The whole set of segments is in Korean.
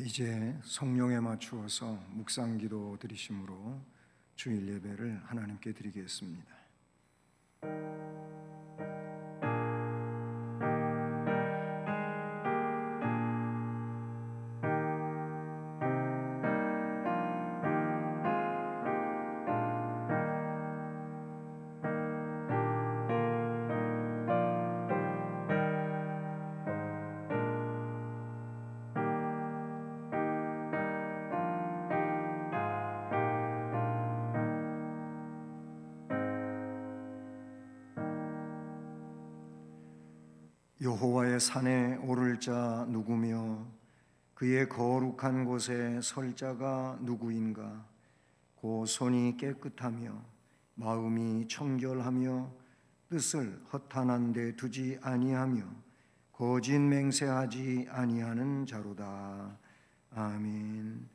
이제 성령에 맞추어서 묵상기도 드리심으로 주일 예배를 하나님께 드리겠습니다. 여호와의 산에 오를 자 누구며 그의 거룩한 곳에 설 자가 누구인가? 곧 손이 깨끗하며 마음이 청결하며 뜻을 허탄한 데 두지 아니하며 거짓 맹세하지 아니하는 자로다. 아멘.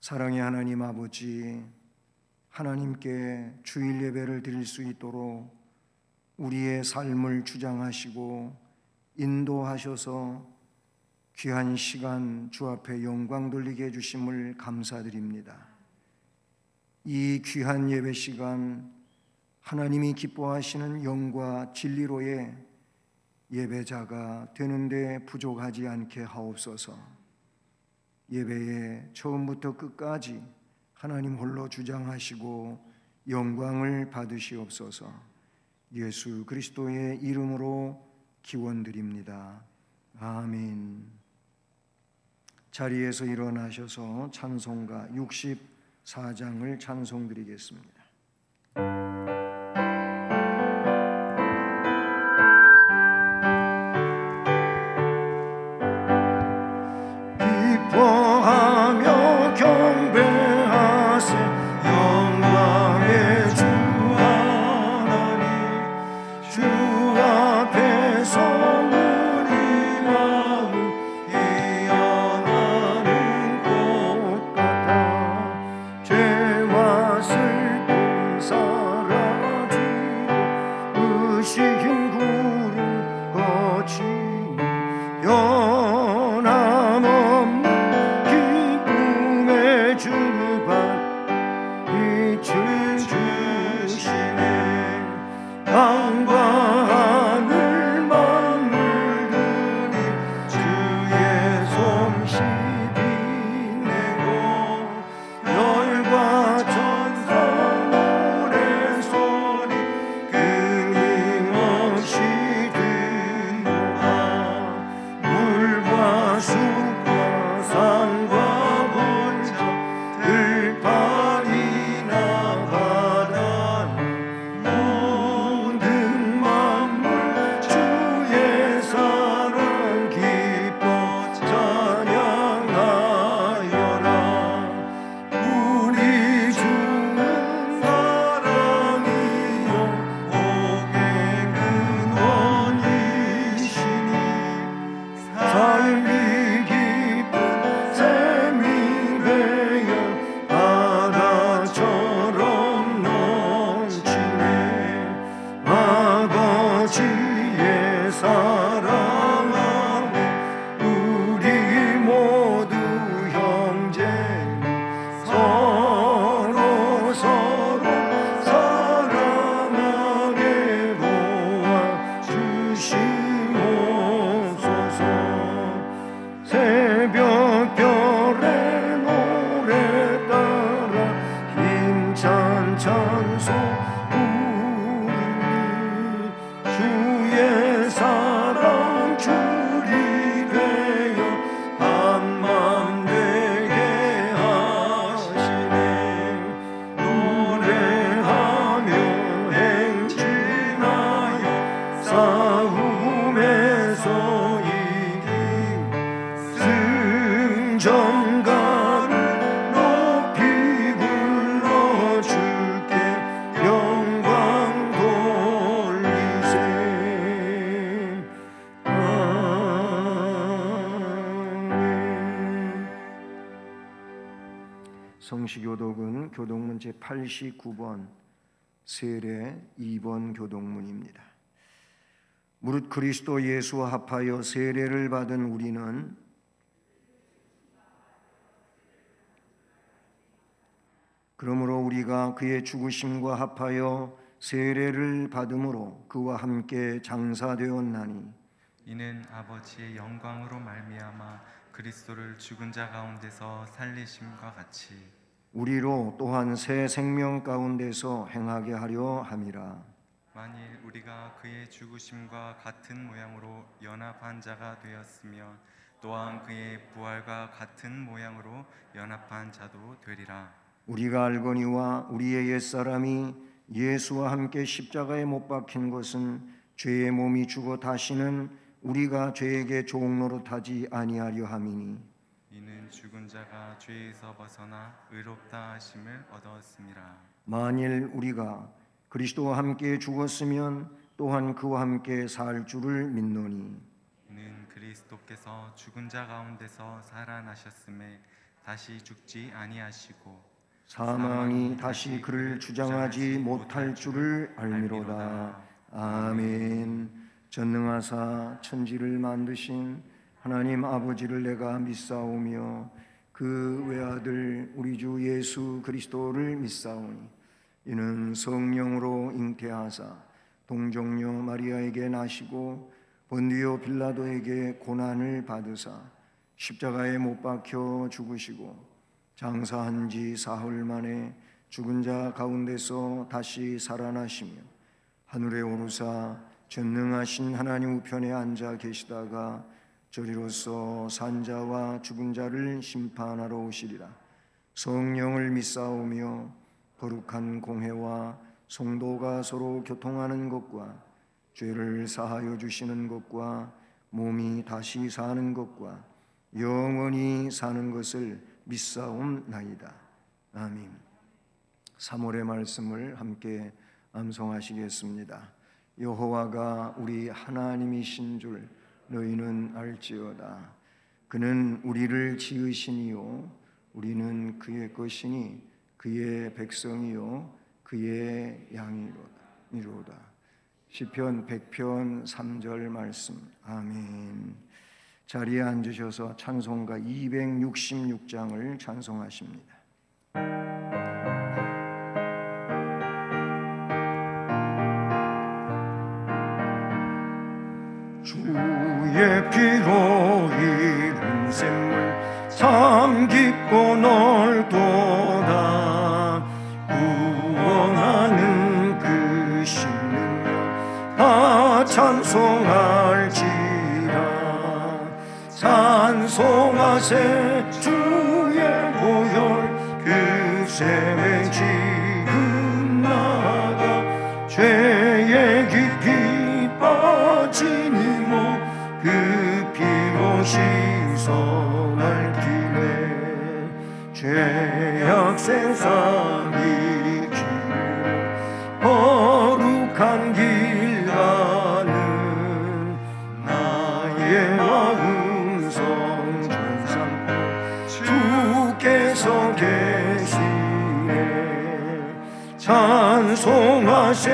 사랑의 하나님 아버지, 하나님께 주일 예배를 드릴 수 있도록 우리의 삶을 주장하시고 인도하셔서 귀한 시간 주 앞에 영광 돌리게 해주심을 감사드립니다. 이 귀한 예배 시간 하나님이 기뻐하시는 영과 진리로의 예배자가 되는데 부족하지 않게 하옵소서. 예배의 처음부터 끝까지 하나님 홀로 주장하시고 영광을 받으시옵소서. 예수 그리스도의 이름으로 기원드립니다. 아멘. 자리에서 일어나셔서 찬송가 64장을 찬송드리겠습니다. 기뻐하며 경배하세 영광의 주 하나님, 주 앞에서 우리 마음 피어나는 꽃 같아 죄와 슬픔 사라지고 의식인 구름 거치니 변함없는 기쁨의 주발 빛을 주시네. 땅과 하늘 만물들이 주의 솜씨 빛내고 별과 천사 노래소리 끊임없이 듣노라. 물과 숲과 산과 벌자 들판이나 바다는 모든 만물 주의 사랑 기뻐 찬양하여라. 우리 주는 사랑이요 복의 근원이시니 삶이 깊은 샘이 되어 바다처럼 넘치네. 아버지의 사랑 안에 우리 모두 형제니 서로 사랑하게 도와주시옵소서. 새벽별의 노래 따라 힘찬 찬송 부르니 주의 사랑 줄이 되어 한맘 되게 하시네. 노래하며 행진하여 싸움에서 이긴 승전가를 높이 불러줄게 영광 돌리세. 아멘. 성시교독은 교독문 제89번 세례 2번 교독문입니다. 무릇 그리스도 예수와 합하여 세례를 받은 우리는 그러므로 우리가 그의 죽으심과 합하여 세례를 받음으로 그와 함께 장사되었나니 이는 아버지의 영광으로 말미암아 그리스도를 죽은 자 가운데서 살리심과 같이 우리로 또한 새 생명 가운데서 행하게 하려 함이라. 만일 우리가 그의 죽으심과 같은 모양으로 연합한 자가 되었으면 또한 그의 부활과 같은 모양으로 연합한 자도 되리라. 우리가 알거니와 우리의 옛사람이 예수와 함께 십자가에 못 박힌 것은 죄의 몸이 죽어 다시는 우리가 죄에게 종노릇하지 아니하려 함이니 이는 죽은 자가 죄에서 벗어나 의롭다 하심을 얻었음이라. 만일 우리가 그리스도와 함께 죽었으면 또한 그와 함께 살 줄을 믿노니 이는 그리스도께서 죽은 자 가운데서 살아나셨음에 다시 죽지 아니하시고 사망이 다시 그를 주장하지 못할 줄을 알미로다. 아멘. 전능하사 천지를 만드신 하나님 아버지를 내가 믿사오며 그 외아들 우리 주 예수 그리스도를 믿사오니 이는 성령으로 잉태하사 동정녀 마리아에게 나시고 본디오 빌라도에게 고난을 받으사 십자가에 못 박혀 죽으시고 장사한 지 사흘 만에 죽은 자 가운데서 다시 살아나시며 하늘에 오르사 전능하신 하나님 우편에 앉아 계시다가 저리로서 산자와 죽은 자를 심판하러 오시리라. 성령을 믿사오며 거룩한 공회와 성도가 서로 교통하는 것과 죄를 사하여 주시는 것과 몸이 다시 사는 것과 영원히 사는 것을 믿사옵나이다. 아멘. 3월의 말씀을 함께 암송하시겠습니다. 여호와가 우리 하나님이신 줄 너희는 알지어다. 그는 우리를 지으시니요 우리는 그의 것이니 그의 백성이요 그의 양이로다. 시편 100편 3절 말씀. 아멘. 자리에 앉으셔서 찬송가 266장을 찬송하십니다. 주의 피로 이룬 샘물 참 깊고 넓도다. 구원하는 그 신능력 다 찬송할지라. 찬송하세 주의 보혈 그 샘에 지금 나가 죄의 깊이 빠진 이모 그 피로 씻어 맑기네. 죄악 세상이 길 거룩한 길 가는 나의 마음 성전삼고 주께서 계시네. 찬송하세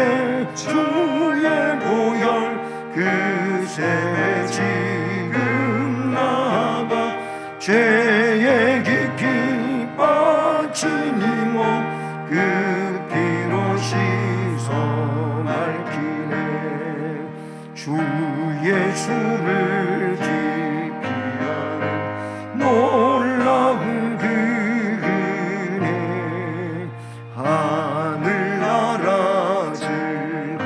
주의 보혈 그 샘에 지금 나가 죄의 깊이 빠진 이모 그 피로 씻어 맑기네. 주 예수를 기피하는 놀라운 그 은혜 하늘나라 즐거움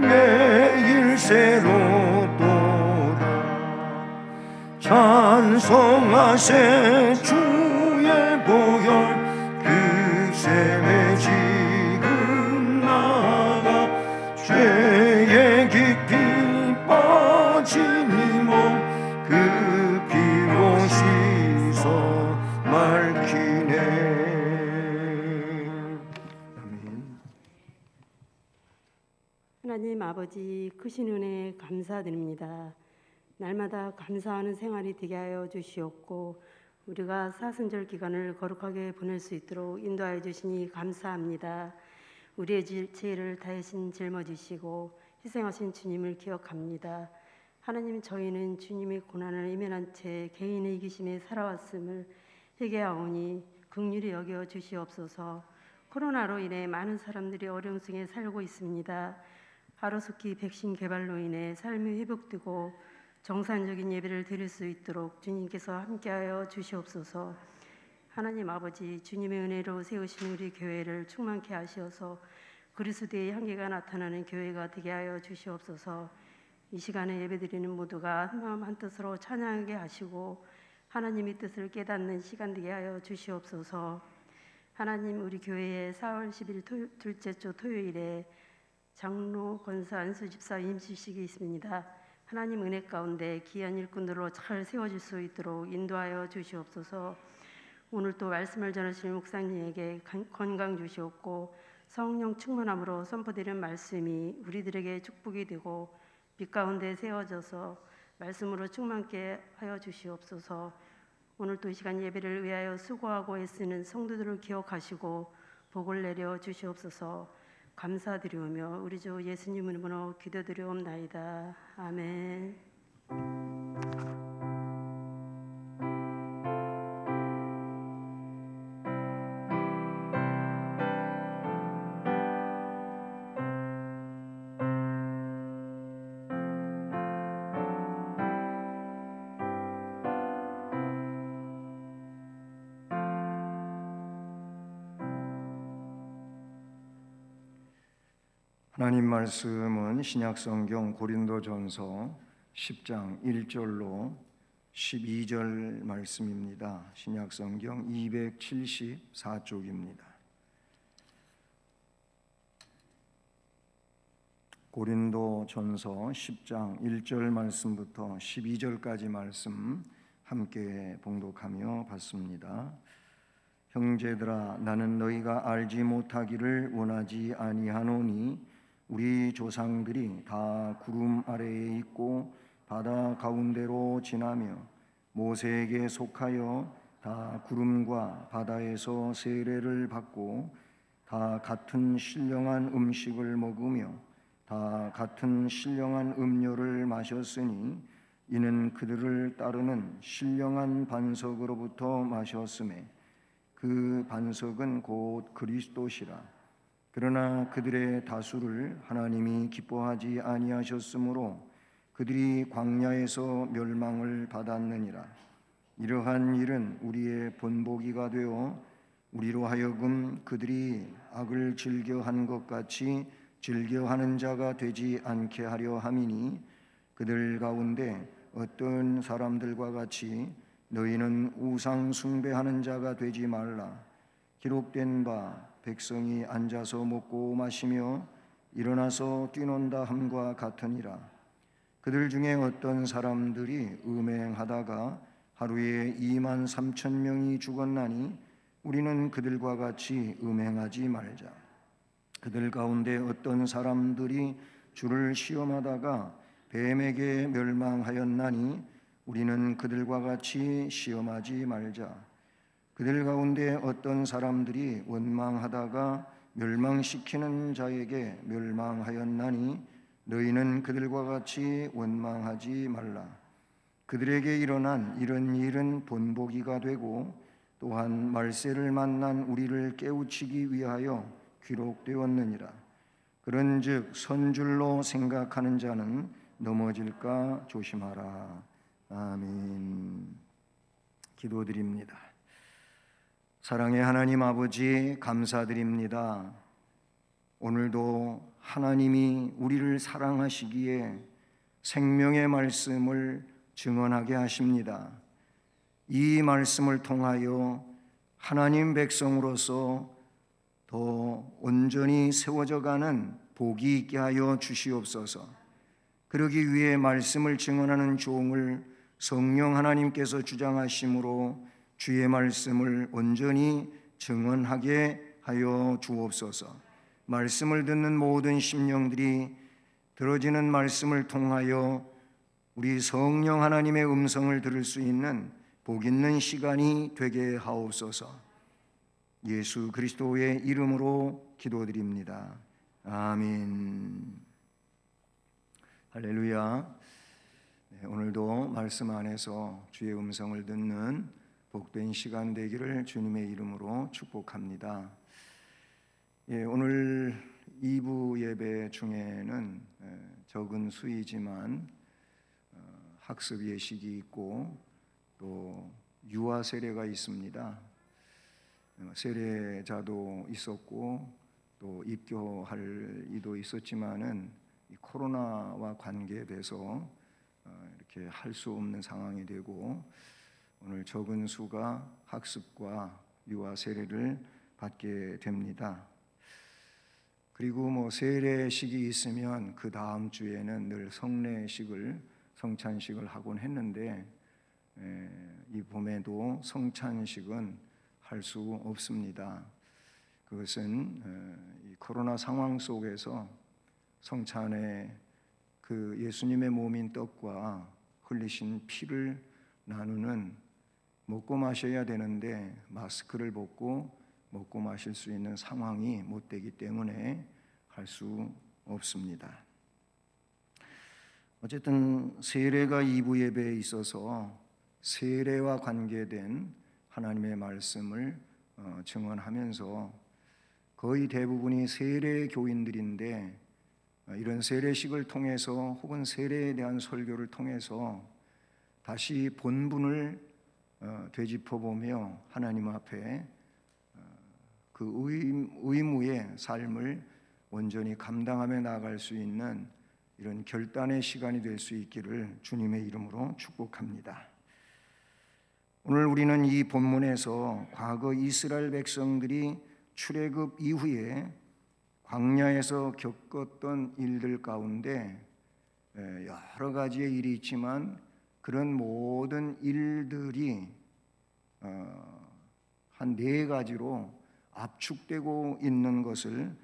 매일 새롭도다. 찬송하세 주의 보혈 그 샘에 지금 나가 죄의 깊이 빠진 이몸 그 피로 씻어 맑히네. 아멘. 하나님 아버지 크신 은혜에 감사드립니다. 날마다 감사하는 생활이 되게 하여 주시옵고 우리가 사순절 기간을 거룩하게 보낼 수 있도록 인도하여 주시니 감사합니다. 우리의 죄를 대신 짊어지시고 희생하신 주님을 기억합니다. 하나님, 저희는 주님의 고난을 이면한 채 개인의 이기심에 살아왔음을 회개하오니 긍휼히 여겨 주시옵소서. 코로나로 인해 많은 사람들이 어려움 속에 살고 있습니다. 하루속히 백신 개발로 인해 삶이 회복되고 정상적인 예배를 드릴 수 있도록 주님께서 함께하여 주시옵소서. 하나님 아버지, 주님의 은혜로 세우신 우리 교회를 충만케 하시어서 그리스도의 향기가 나타나는 교회가 되게 하여 주시옵소서. 이 시간에 예배드리는 모두가 한마음 한뜻으로 찬양하게 하시고 하나님의 뜻을 깨닫는 시간 되게 하여 주시옵소서. 하나님, 우리 교회에 4월 10일 둘째 주 토요일에 장로 권사 안수 집사 임시식이 있습니다. 하나님 은혜 가운데 귀한 일꾼들로 잘 세워질 수 있도록 인도하여 주시옵소서. 오늘 또 말씀을 전하실 목사님에게 건강 주시옵고 성령 충만함으로 선포되는 말씀이 우리들에게 축복이 되고 빛 가운데 세워져서 말씀으로 충만케 하여 주시옵소서. 오늘 또 이 시간 예배를 위하여 수고하고 애쓰는 성도들을 기억하시고 복을 내려 주시옵소서. 감사드리오며 우리 주 예수님 이름으로 기도드리옵나이다. 아멘. 하나님 말씀은 신약성경 고린도전서 10장 1절로 12절 말씀입니다. 신약성경 274쪽입니다. 고린도전서 10장 1절 말씀부터 12절까지 말씀 함께 봉독하며 받습니다. 형제들아, 나는 너희가 알지 못하기를 원하지 아니하노니 우리 조상들이 다 구름 아래에 있고 바다 가운데로 지나며 모세에게 속하여 다 구름과 바다에서 세례를 받고 다 같은 신령한 음식을 먹으며 다 같은 신령한 음료를 마셨으니 이는 그들을 따르는 신령한 반석으로부터 마셨음에 그 반석은 곧 그리스도시라. 그러나 그들의 다수를 하나님이 기뻐하지 아니하셨으므로 그들이 광야에서 멸망을 받았느니라. 이러한 일은 우리의 본보기가 되어 우리로 하여금 그들이 악을 즐겨한 것 같이 즐겨하는 자가 되지 않게 하려 함이니 그들 가운데 어떤 사람들과 같이 너희는 우상 숭배하는 자가 되지 말라. 기록된 바 백성이 앉아서 먹고 마시며 일어나서 뛰논다 함과 같으니라. 그들 중에 어떤 사람들이 음행하다가 하루에 2만 3천 명이 죽었나니 우리는 그들과 같이 음행하지 말자. 그들 가운데 어떤 사람들이 주를 시험하다가 뱀에게 멸망하였나니 우리는 그들과 같이 시험하지 말자. 그들 가운데 어떤 사람들이 원망하다가 멸망시키는 자에게 멸망하였나니 너희는 그들과 같이 원망하지 말라. 그들에게 일어난 이런 일은 본보기가 되고 또한 말세를 만난 우리를 깨우치기 위하여 기록되었느니라. 그런즉 선줄로 생각하는 자는 넘어질까 조심하라. 아멘. 기도드립니다. 사랑의 하나님 아버지, 감사드립니다. 오늘도 하나님이 우리를 사랑하시기에 생명의 말씀을 증언하게 하십니다. 이 말씀을 통하여 하나님 백성으로서 더 온전히 세워져 가는 복이 있게 하여 주시옵소서. 그러기 위해 말씀을 증언하는 종을 성령 하나님께서 주장하심으로 주의 말씀을 온전히 증언하게 하여 주옵소서. 말씀을 듣는 모든 심령들이 들어지는 말씀을 통하여 우리 성령 하나님의 음성을 들을 수 있는 복 있는 시간이 되게 하옵소서. 예수 그리스도의 이름으로 기도드립니다. 아멘. 할렐루야. 오늘도 말씀 안에서 주의 음성을 듣는 복된 시간 되기를 주님의 이름으로 축복합니다. 오늘 2부 예배 중에는 적은 수이지만 학습 예식이 있고 또 유아 세례가 있습니다. 세례자도 있었고 또 입교할 이도 있었지만은 이 코로나와 관계돼서 이렇게 할 수 없는 상황이 되고 오늘 적은 수가 학습과 유아 세례를 받게 됩니다. 그리고 세례식이 있으면 그 다음 주에는 늘 성찬식을 하곤 했는데 이 봄에도 성찬식은 할 수 없습니다. 그것은 이 코로나 상황 속에서 성찬에 그 예수님의 몸인 떡과 흘리신 피를 나누는 먹고 마셔야 되는데 마스크를 벗고 먹고 마실 수 있는 상황이 못 되기 때문에 할 수 없습니다. 어쨌든 세례가 2부 예배에 있어서 세례와 관계된 하나님의 말씀을 증언하면서 거의 대부분이 세례 교인들인데 이런 세례식을 통해서 혹은 세례에 대한 설교를 통해서 다시 본분을 되짚어보며 하나님 앞에 그 의무의 삶을 온전히 감당하며 나아갈 수 있는 이런 결단의 시간이 될 수 있기를 주님의 이름으로 축복합니다. 오늘 우리는 이 본문에서 과거 이스라엘 백성들이 출애굽 이후에 광야에서 겪었던 일들 가운데 여러 가지의 일이 있지만 그런 모든 일들이 한 4가지로 압축되고 있는 것을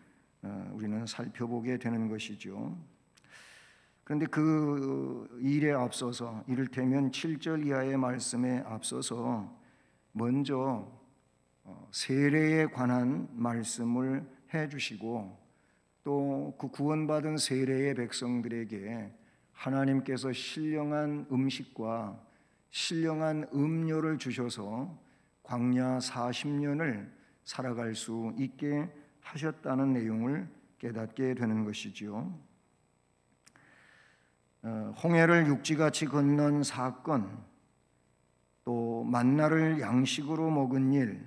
우리는 살펴보게 되는 것이죠. 그런데 그 일에 앞서서 이를테면 7절 이하의 말씀에 앞서서 먼저 세례에 관한 말씀을 해주시고 또 그 구원받은 세례의 백성들에게 하나님께서 신령한 음식과 신령한 음료를 주셔서 광야 40년을 살아갈 수 있게 하셨다는 내용을 깨닫게 되는 것이지요. 홍해를 육지같이 건넌 사건, 또 만나를 양식으로 먹은 일,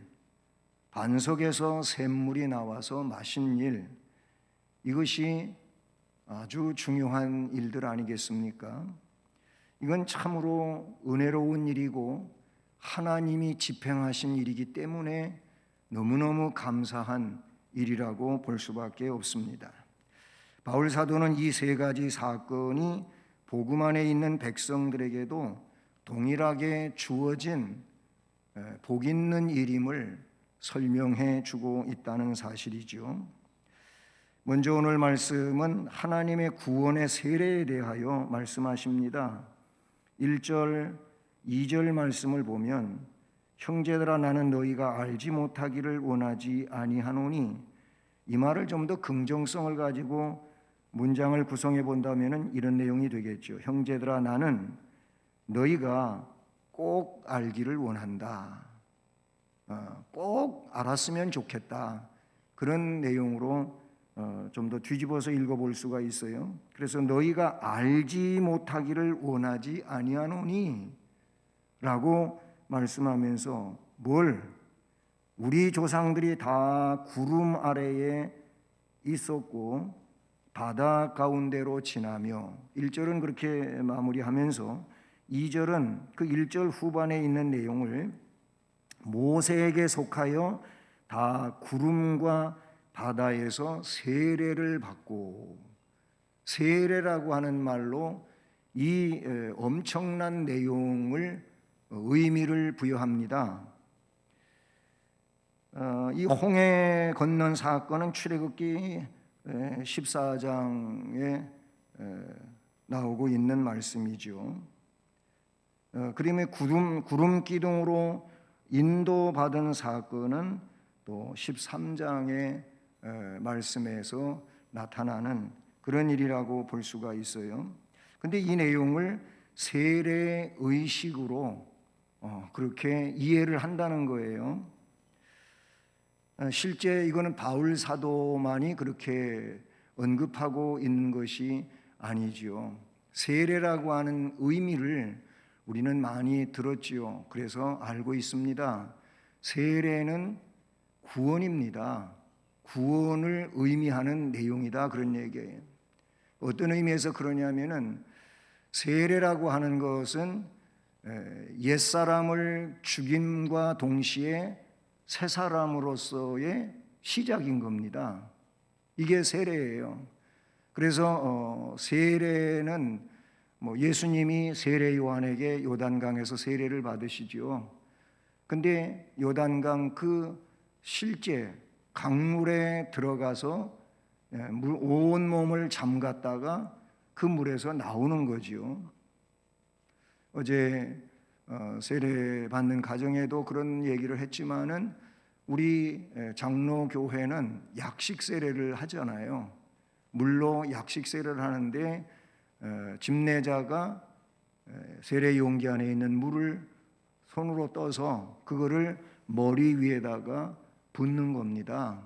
반석에서 샘물이 나와서 마신 일, 이것이 아주 중요한 일들 아니겠습니까? 이건 참으로 은혜로운 일이고 하나님이 집행하신 일이기 때문에 너무너무 감사한 일이라고 볼 수밖에 없습니다. 바울 사도는 이 3가지 사건이 복음 안에 있는 백성들에게도 동일하게 주어진 복 있는 일임을 설명해 주고 있다는 사실이죠. 먼저 오늘 말씀은 하나님의 구원의 세례에 대하여 말씀하십니다. 1절, 2절 말씀을 보면 형제들아 나는 너희가 알지 못하기를 원하지 아니하노니, 이 말을 좀 더 긍정성을 가지고 문장을 구성해 본다면 이런 내용이 되겠죠. 형제들아 나는 너희가 꼭 알기를 원한다. 꼭 알았으면 좋겠다. 그런 내용으로 좀 더 뒤집어서 읽어볼 수가 있어요. 그래서 너희가 알지 못하기를 원하지 아니하노니 라고 말씀하면서 우리 조상들이 다 구름 아래에 있었고 바다 가운데로 지나며, 1절은 그렇게 마무리하면서 2절은 그 1절 후반에 있는 내용을 모세에게 속하여 다 구름과 바다에서 세례를 받고, 세례라고 하는 말로 이 엄청난 내용을 의미를 부여합니다. 이 홍해 건넌 사건은 출애굽기 14장에 나오고 있는 말씀이죠. 그림의 구름 기둥으로 인도받은 사건은 또 13장의 말씀에서 나타나는 그런 일이라고 볼 수가 있어요. 근데 이 내용을 세례 의식으로 그렇게 이해를 한다는 거예요. 실제 이거는 바울 사도만이 그렇게 언급하고 있는 것이 아니지요. 세례라고 하는 의미를 우리는 많이 들었지요. 그래서 알고 있습니다. 세례는 구원입니다. 구원을 의미하는 내용이다, 그런 얘기예요. 어떤 의미에서 그러냐면은 세례라고 하는 것은 옛사람을 죽임과 동시에 새 사람으로서의 시작인 겁니다. 이게 세례예요. 그래서 세례는 예수님이 세례 요한에게 요단강에서 세례를 받으시죠. 근데 요단강 그 실제 강물에 들어가서 온 몸을 잠갔다가 그 물에서 나오는 거지요. 어제 세례 받는 가정에도 그런 얘기를 했지만은 우리 장로교회는 약식 세례를 하잖아요. 물로 약식 세례를 하는데 집례자가 세례 용기 안에 있는 물을 손으로 떠서 그거를 머리 위에다가 붓는 겁니다.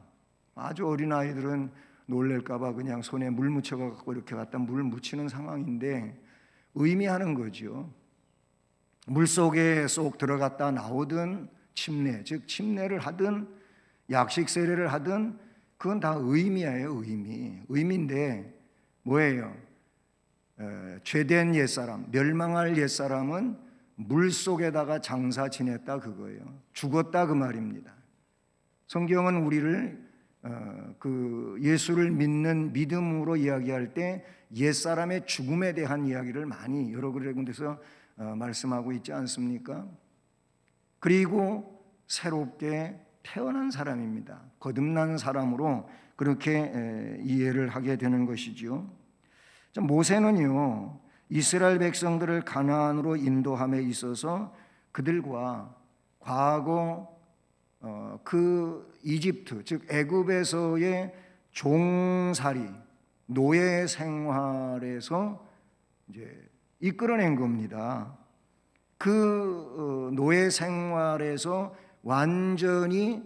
아주 어린 아이들은 놀랄까봐 그냥 손에 물 묻혀갖고 이렇게 갖다 물 묻히는 상황인데 의미하는 거죠. 물 속에 쏙 들어갔다 나오든 침례, 즉 침례를 하든 약식 세례를 하든 그건 다 의미예요. 의미인데 뭐예요? 죄된 옛사람, 멸망할 옛사람은 물 속에다가 장사 지냈다 그거예요. 죽었다 그 말입니다. 성경은 우리를 그 예수를 믿는 믿음으로 이야기할 때 옛사람의 죽음에 대한 이야기를 많이 여러 군데서 말씀하고 있지 않습니까? 그리고 새롭게 태어난 사람입니다. 거듭난 사람으로 그렇게 이해를 하게 되는 것이지요. 모세는요, 이스라엘 백성들을 가나안으로 인도함에 있어서 그들과 과거 그 이집트, 즉 애굽에서의 종살이, 노예 생활에서 이제 이끌어낸 겁니다. 그 노예 생활에서 완전히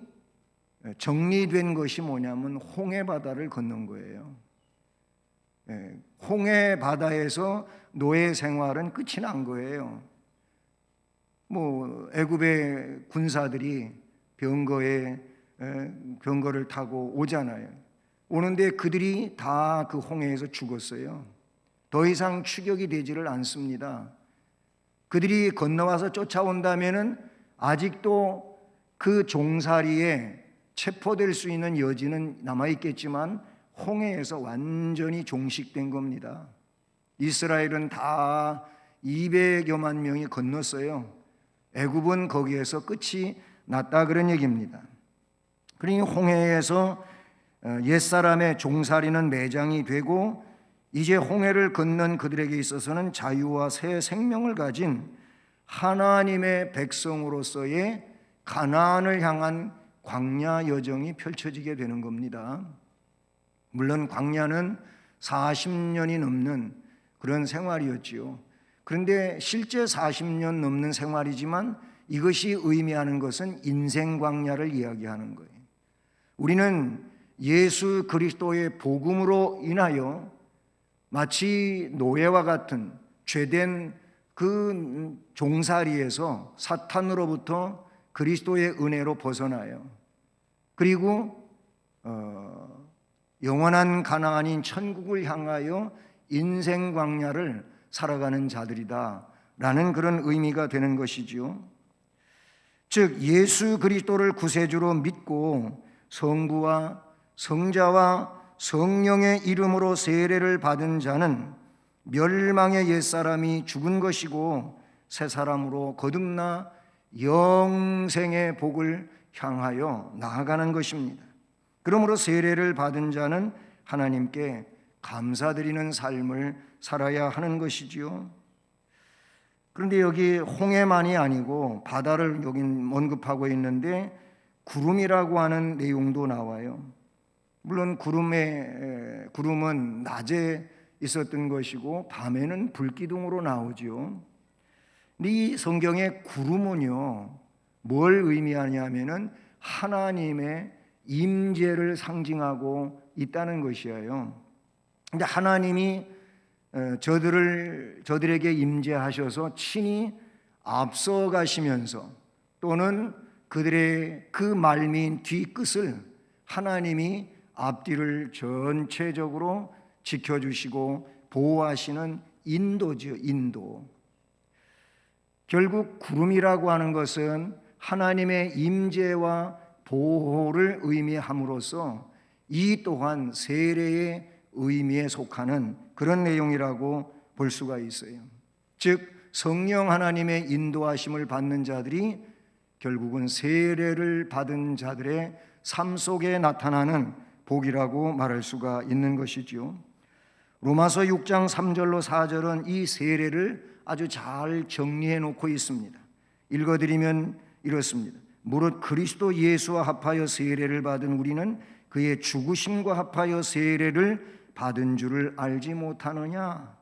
정리된 것이 뭐냐면 홍해 바다를 건넌 거예요. 홍해 바다에서 노예 생활은 끝이 난 거예요. 애굽의 군사들이 병거를 타고 오잖아요. 오는데 그들이 다 그 홍해에서 죽었어요. 더 이상 추격이 되지를 않습니다. 그들이 건너와서 쫓아온다면은 아직도 그 종살이에 체포될 수 있는 여지는 남아있겠지만 홍해에서 완전히 종식된 겁니다. 이스라엘은 다 200여만 명이 건넜어요. 애굽은 거기에서 끝이 났다 그런 얘기입니다. 그러니 홍해에서 옛사람의 종살이는 매장이 되고 이제 홍해를 건넌 그들에게 있어서는 자유와 새 생명을 가진 하나님의 백성으로서의 가나안을 향한 광야 여정이 펼쳐지게 되는 겁니다. 물론 광야는 40년이 넘는 그런 생활이었지요. 그런데 실제 40년 넘는 생활이지만 이것이 의미하는 것은 인생 광야를 이야기하는 거예요. 우리는 예수 그리스도의 복음으로 인하여 마치 노예와 같은 죄된 그 종살이에서 사탄으로부터 그리스도의 은혜로 벗어나요. 그리고 영원한 가나안인 천국을 향하여 인생 광야를 살아가는 자들이다라는 그런 의미가 되는 것이지요. 즉 예수 그리스도를 구세주로 믿고 성부와 성자와 성령의 이름으로 세례를 받은 자는 멸망의 옛사람이 죽은 것이고 새 사람으로 거듭나 영생의 복을 향하여 나아가는 것입니다. 그러므로 세례를 받은 자는 하나님께 감사드리는 삶을 살아야 하는 것이지요. 그런데 여기 홍해만이 아니고 바다를 여기 언급하고 있는데 구름이라고 하는 내용도 나와요. 물론 구름은 낮에 있었던 것이고 밤에는 불기둥으로 나오죠. 근데 이 성경의 구름은요, 뭘 의미하냐면은 하나님의 임재를 상징하고 있다는 것이에요. 근데 하나님이 저들에게 임재하셔서 친히 앞서가시면서 또는 그들의 그 말미인 뒤끝을 하나님이 앞뒤를 전체적으로 지켜주시고 보호하시는 인도죠, 인도. 결국 구름이라고 하는 것은 하나님의 임재와 보호를 의미함으로써 이 또한 세례의 의미에 속하는 그런 내용이라고 볼 수가 있어요. 즉 성령 하나님의 인도하심을 받는 자들이 결국은 세례를 받은 자들의 삶 속에 나타나는 복이라고 말할 수가 있는 것이죠. 로마서 6장 3절로 4절은 이 세례를 아주 잘 정리해 놓고 있습니다. 읽어드리면 이렇습니다. 무릇 그리스도 예수와 합하여 세례를 받은 우리는 그의 죽으심과 합하여 세례를 받은 줄을 알지 못하느냐.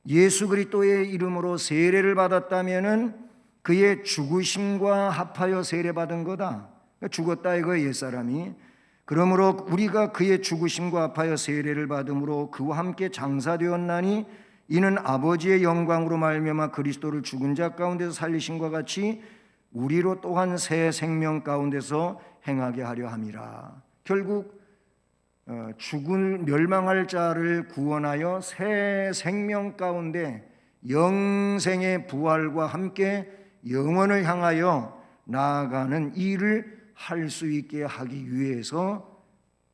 예수 그리스도의 이름으로 세례를 받았다면은 그의 죽으심과 합하여 세례받은 거다. 그러니까 죽었다 이거예요, 옛사람이. 그러므로 우리가 그의 죽으심과 합하여 세례를 받음으로 그와 함께 장사되었나니 이는 아버지의 영광으로 말미암아 그리스도를 죽은 자 가운데서 살리심과 같이 우리로 또한 새 생명 가운데서 행하게 하려 함이라. 결국 죽은 멸망할 자를 구원하여 새 생명 가운데 영생의 부활과 함께 영원을 향하여 나아가는 일을 할 수 있게 하기 위해서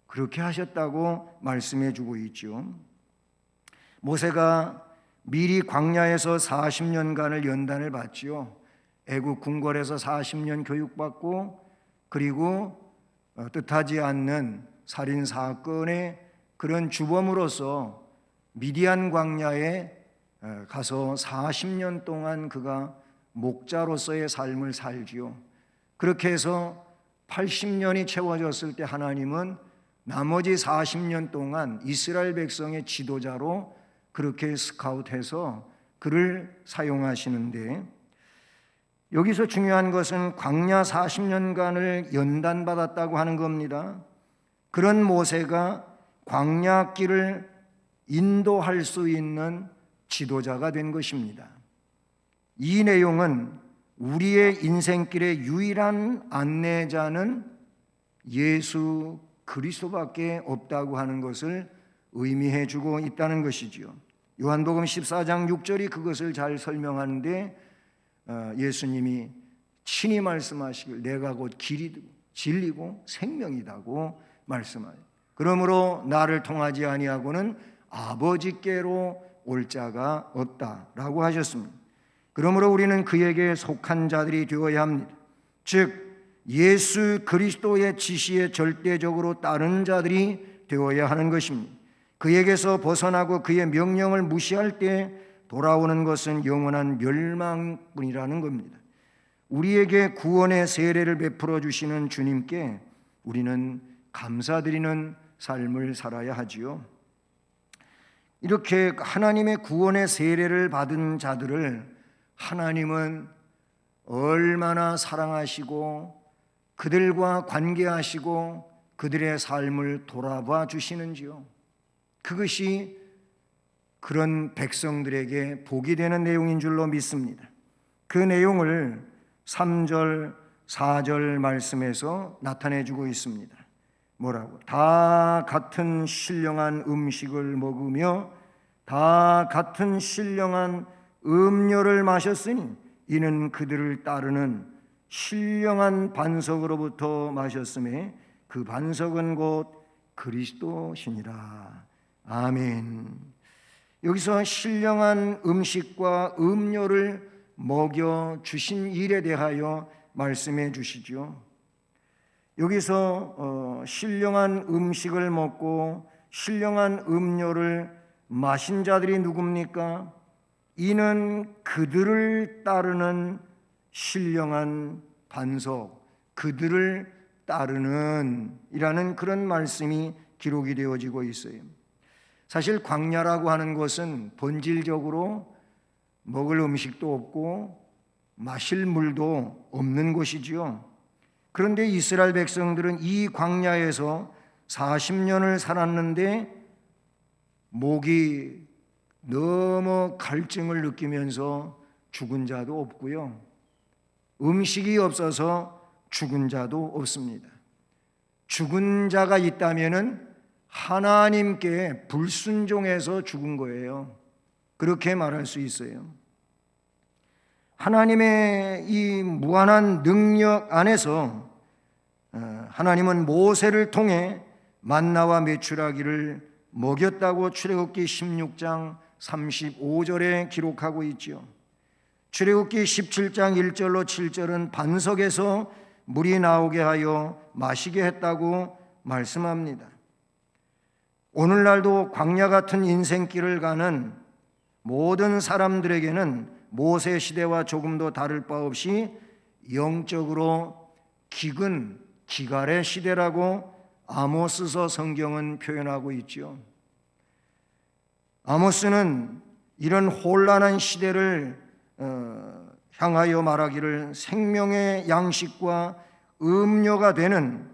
그렇게 하셨다고 말씀해 주고 있죠. 모세가 미리 광야에서 40년간을 연단을 받지요. 애국 궁궐에서 40년 교육받고 그리고 뜻하지 않는 살인 사건의 그런 주범으로서 미디안 광야에 가서 40년 동안 그가 목자로서의 삶을 살지요. 그렇게 해서 80년이 채워졌을 때 하나님은 나머지 40년 동안 이스라엘 백성의 지도자로 그렇게 스카웃해서 그를 사용하시는데, 여기서 중요한 것은 광야 40년간을 연단받았다고 하는 겁니다. 그런 모세가 광야길을 인도할 수 있는 지도자가 된 것입니다. 이 내용은 우리의 인생길의 유일한 안내자는 예수 그리스도밖에 없다고 하는 것을 의미해 주고 있다는 것이지요. 요한복음 14장 6절이 그것을 잘 설명하는데 예수님이 친히 말씀하시길 내가 곧 길이고 진리고 생명이다고 말씀하여, 그러므로 나를 통하지 아니하고는 아버지께로 올 자가 없다라고 하셨습니다. 그러므로 우리는 그에게 속한 자들이 되어야 합니다. 즉 예수 그리스도의 지시에 절대적으로 따르는 자들이 되어야 하는 것입니다. 그에게서 벗어나고 그의 명령을 무시할 때 돌아오는 것은 영원한 멸망뿐이라는 겁니다. 우리에게 구원의 세례를 베풀어 주시는 주님께 우리는 감사드리는 삶을 살아야 하지요. 이렇게 하나님의 구원의 세례를 받은 자들을 하나님은 얼마나 사랑하시고 그들과 관계하시고 그들의 삶을 돌아봐 주시는지요. 그것이 그런 백성들에게 복이 되는 내용인 줄로 믿습니다. 그 내용을 3절, 4절 말씀에서 나타내 주고 있습니다. 뭐라고? 다 같은 신령한 음식을 먹으며 다 같은 신령한 음료를 마셨으니 이는 그들을 따르는 신령한 반석으로부터 마셨음에 그 반석은 곧 그리스도시니라. 아멘. 여기서 신령한 음식과 음료를 먹여 주신 일에 대하여 말씀해 주시죠. 여기서 신령한 음식을 먹고 신령한 음료를 마신 자들이 누굽니까? 이는 그들을 따르는 신령한 반석, 그들을 따르는 이라는 그런 말씀이 기록이 되어지고 있어요. 사실 광야라고 하는 것은 본질적으로 먹을 음식도 없고 마실 물도 없는 곳이지요. 그런데 이스라엘 백성들은 이 광야에서 40년을 살았는데 목이 너무 갈증을 느끼면서 죽은 자도 없고요. 음식이 없어서 죽은 자도 없습니다. 죽은 자가 있다면은 하나님께 불순종해서 죽은 거예요. 그렇게 말할 수 있어요. 하나님의 이 무한한 능력 안에서 하나님은 모세를 통해 만나와 메추라기를 먹였다고 출애굽기 16장 35절에 기록하고 있죠. 출애굽기 17장 1절로 7절은 반석에서 물이 나오게 하여 마시게 했다고 말씀합니다. 오늘날도 광야 같은 인생길을 가는 모든 사람들에게는 모세 시대와 조금도 다를 바 없이 영적으로 기근, 기갈의 시대라고 아모스서 성경은 표현하고 있죠. 아모스는 이런 혼란한 시대를 향하여 말하기를 생명의 양식과 음료가 되는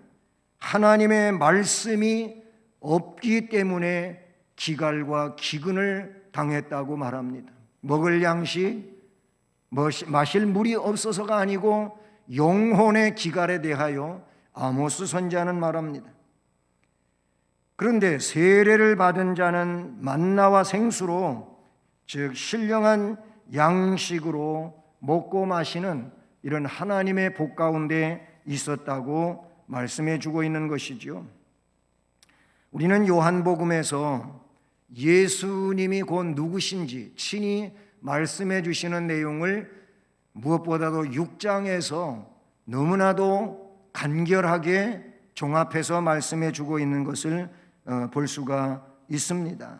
하나님의 말씀이 없기 때문에 기갈과 기근을 당했다고 말합니다. 먹을 양식, 마실 물이 없어서가 아니고 영혼의 기갈에 대하여 아모스 선지자는 말합니다. 그런데 세례를 받은 자는 만나와 생수로, 즉 신령한 양식으로 먹고 마시는 이런 하나님의 복 가운데 있었다고 말씀해 주고 있는 것이죠. 우리는 요한복음에서 예수님이 곧 누구신지 친히 말씀해 주시는 내용을 무엇보다도 6장에서 너무나도 간결하게 종합해서 말씀해 주고 있는 것을 볼 수가 있습니다.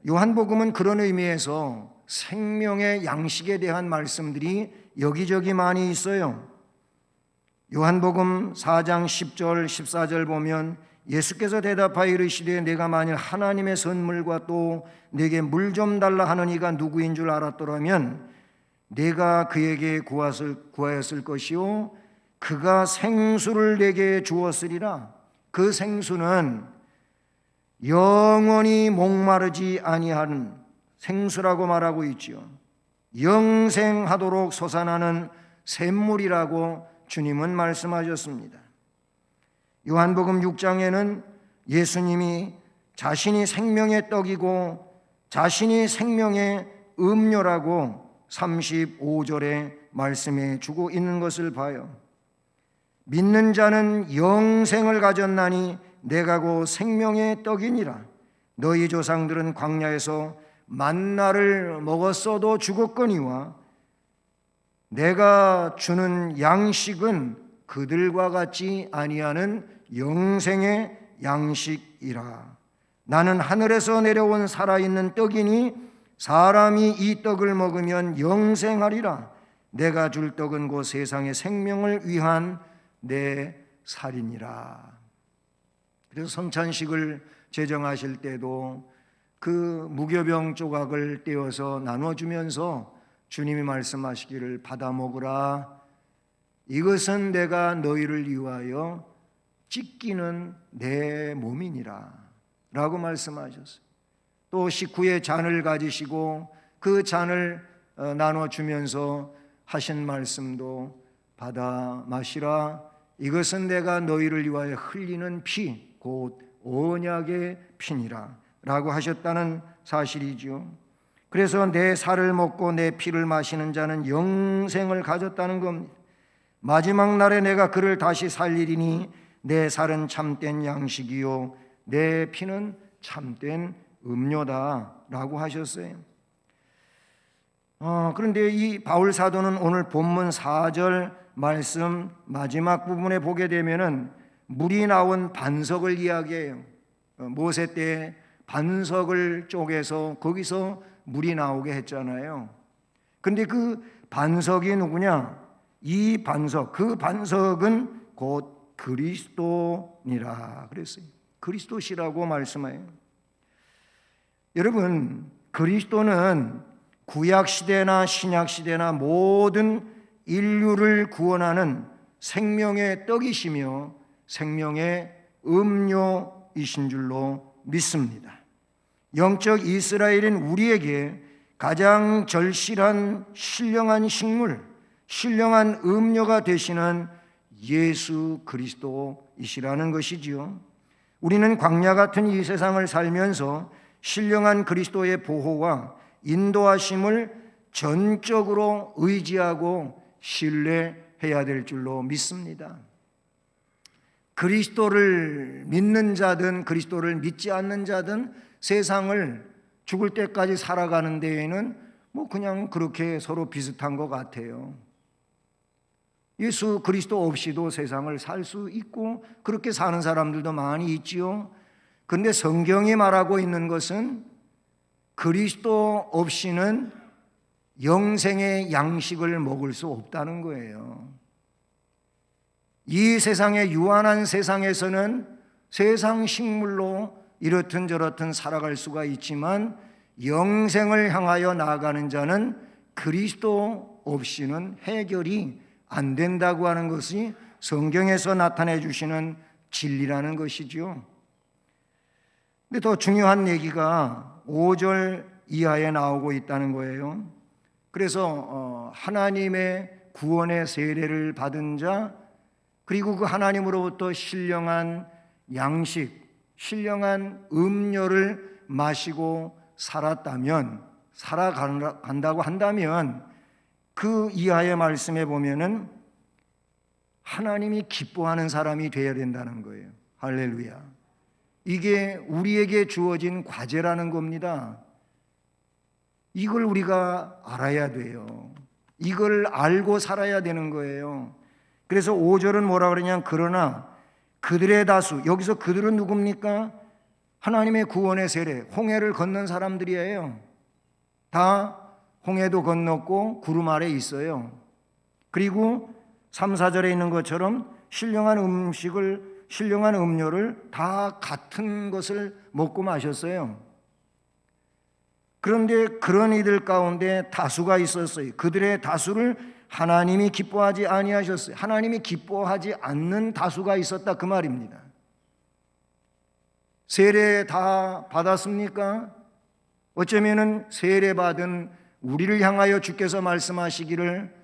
요한복음은 그런 의미에서 생명의 양식에 대한 말씀들이 여기저기 많이 있어요. 요한복음 4장 10절 14절 보면 예수께서 대답하여 이르시되 내가 만일 하나님의 선물과 또 내게 물 좀 달라 하는 이가 누구인 줄 알았더라면 내가 그에게 구하였을 것이요 그가 생수를 내게 주었으리라. 그 생수는 영원히 목마르지 아니하는 생수라고 말하고 있죠. 영생하도록 솟아나는 샘물이라고 주님은 말씀하셨습니다. 요한복음 6장에는 예수님이 자신이 생명의 떡이고 자신이 생명의 음료라고 35절에 말씀해 주고 있는 것을 봐요. 믿는 자는 영생을 가졌나니 내가 곧 생명의 떡이니라. 너희 조상들은 광야에서 만나를 먹었어도 죽었거니와 내가 주는 양식은 그들과 같지 아니하는 영생의 양식이라. 나는 하늘에서 내려온 살아있는 떡이니 사람이 이 떡을 먹으면 영생하리라. 내가 줄 떡은 곧 세상의 생명을 위한 내 살이니라. 그래서 성찬식을 제정하실 때도 그 무교병 조각을 떼어서 나눠주면서 주님이 말씀하시기를 받아 먹으라. 이것은 내가 너희를 위하여 찢기는 내 몸이니라 라고 말씀하셨어요. 또 식후에 잔을 가지시고 그 잔을 나눠주면서 하신 말씀도 받아 마시라. 이것은 내가 너희를 위하여 흘리는 피, 곧 언약의 피니라 라고 하셨다는 사실이죠. 그래서 내 살을 먹고 내 피를 마시는 자는 영생을 가졌다는 겁니다. 마지막 날에 내가 그를 다시 살리리니 내 살은 참된 양식이요 내 피는 참된 음료다 라고 하셨어요. 그런데 이 바울 사도는 오늘 본문 4절 말씀 마지막 부분에 보게 되면은 물이 나온 반석을 이야기해요. 모세 때 반석을 쪼개서 거기서 물이 나오게 했잖아요. 근데 그 반석이 누구냐? 이 반석, 그 반석은 곧 그리스도니라 그랬어요. 그리스도시라고 말씀해요. 여러분, 그리스도는 구약 시대나 신약 시대나 모든 인류를 구원하는 생명의 떡이시며 생명의 음료이신 줄로 믿습니다. 영적 이스라엘인 우리에게 가장 절실한 신령한 식물, 신령한 음료가 되시는 예수 그리스도이시라는 것이지요. 우리는 광야 같은 이 세상을 살면서 신령한 그리스도의 보호와 인도하심을 전적으로 의지하고 신뢰해야 될 줄로 믿습니다. 그리스도를 믿는 자든 그리스도를 믿지 않는 자든 세상을 죽을 때까지 살아가는 데에는 그냥 그렇게 서로 비슷한 것 같아요. 예수 그리스도 없이도 세상을 살 수 있고 그렇게 사는 사람들도 많이 있지요. 그런데 성경이 말하고 있는 것은 그리스도 없이는 영생의 양식을 먹을 수 없다는 거예요. 이 세상의 유한한 세상에서는 세상 식물로 이렇든 저렇든 살아갈 수가 있지만 영생을 향하여 나아가는 자는 그리스도 없이는 해결이 안 된다고 하는 것이 성경에서 나타내 주시는 진리라는 것이죠. 근데 더 중요한 얘기가 5절 이하에 나오고 있다는 거예요. 그래서 하나님의 구원의 세례를 받은 자, 그리고 그 하나님으로부터 신령한 양식, 신령한 음료를 마시고 살아간다고 한다면 그 이하의 말씀에 보면은 하나님이 기뻐하는 사람이 되어야 된다는 거예요. 할렐루야. 이게 우리에게 주어진 과제라는 겁니다. 이걸 우리가 알아야 돼요. 이걸 알고 살아야 되는 거예요. 그래서 5절은 뭐라 그러냐면 그러나 그들의 다수, 여기서 그들은 누굽니까? 하나님의 구원의 세례, 홍해를 건넌 사람들이에요. 다 홍해도 건넜고 구름 아래 있어요. 그리고 3, 4절에 있는 것처럼 신령한 음식을, 신령한 음료를 다 같은 것을 먹고 마셨어요. 그런데 그런 이들 가운데 다수가 있었어요. 그들의 다수를 하나님이 기뻐하지 아니하셨어요. 하나님이 기뻐하지 않는 다수가 있었다 그 말입니다. 세례 다 받았습니까? 어쩌면은 세례 받은 우리를 향하여 주께서 말씀하시기를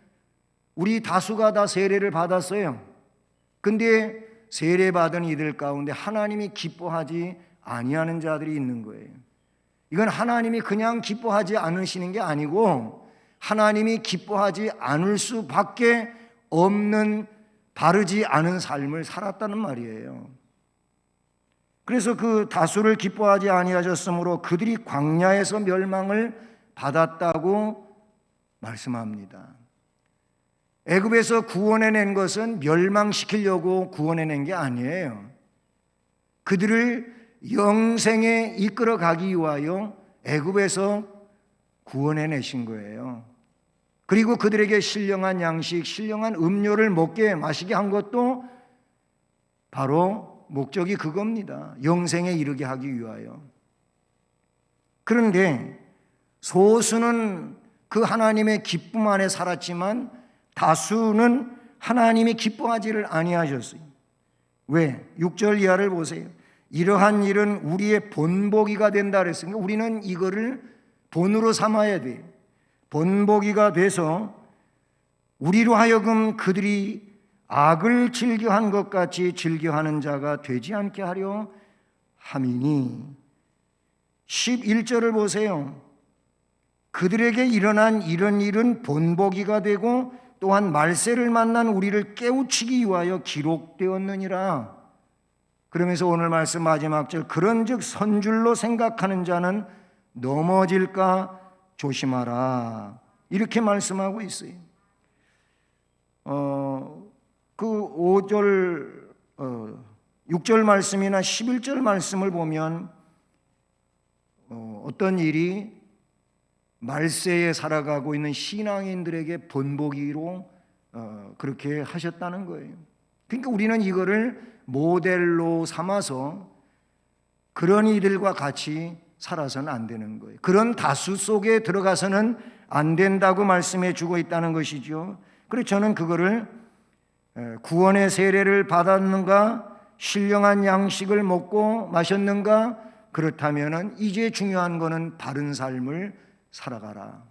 우리 다수가 다 세례를 받았어요. 근데 세례 받은 이들 가운데 하나님이 기뻐하지 아니하는 자들이 있는 거예요. 이건 하나님이 그냥 기뻐하지 않으시는 게 아니고 하나님이 기뻐하지 않을 수밖에 없는 바르지 않은 삶을 살았다는 말이에요. 그래서 그 다수를 기뻐하지 아니하셨으므로 그들이 광야에서 멸망을 받았다고 말씀합니다. 애굽에서 구원해낸 것은 멸망시키려고 구원해낸 게 아니에요. 그들을 영생에 이끌어 가기 위하여 애굽에서 구원해내신 거예요. 그리고 그들에게 신령한 양식, 신령한 음료를 먹게 마시게 한 것도 바로 목적이 그겁니다. 영생에 이르게 하기 위하여. 그런데 소수는 그 하나님의 기쁨 안에 살았지만 다수는 하나님이 기뻐하지를 아니하셨어요. 왜? 6절 이하를 보세요. 이러한 일은 우리의 본보기가 된다 그랬으니까 우리는 이거를 본으로 삼아야 돼요. 본보기가 돼서 우리로 하여금 그들이 악을 즐겨한 것 같이 즐겨하는 자가 되지 않게 하려 함이니. 11절을 보세요. 그들에게 일어난 이런 일은 본보기가 되고 또한 말세를 만난 우리를 깨우치기 위하여 기록되었느니라. 그러면서 오늘 말씀 마지막 절 그런즉 선줄로 생각하는 자는 넘어질까 조심하라. 이렇게 말씀하고 있어요. 그 5절, 6절 말씀이나 11절 말씀을 보면 어떤 일이 말세에 살아가고 있는 신앙인들에게 본보기로 그렇게 하셨다는 거예요. 그러니까 우리는 이거를 모델로 삼아서 그런 이들과 같이 살아서는 안 되는 거예요. 그런 다수 속에 들어가서는 안 된다고 말씀해 주고 있다는 것이죠. 그래서 저는 그거를 구원의 세례를 받았는가, 신령한 양식을 먹고 마셨는가, 그렇다면은 이제 중요한 거는 바른 삶을 살아가라.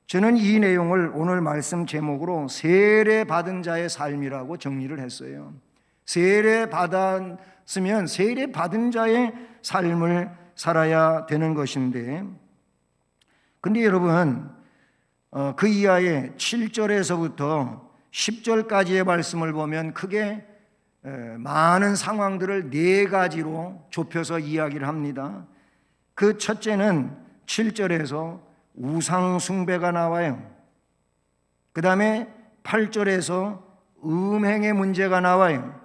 저는 이 내용을 오늘 말씀 제목으로 세례 받은 자의 삶이라고 정리를 했어요. 세례 받았으면 세례 받은 자의 삶을 살아야 되는 것인데, 근데 여러분 그 이하의 7절에서부터 10절까지의 말씀을 보면 크게 많은 상황들을 네 가지로 좁혀서 이야기를 합니다. 그 첫째는 7절에서 우상 숭배가 나와요. 그 다음에 8절에서 음행의 문제가 나와요.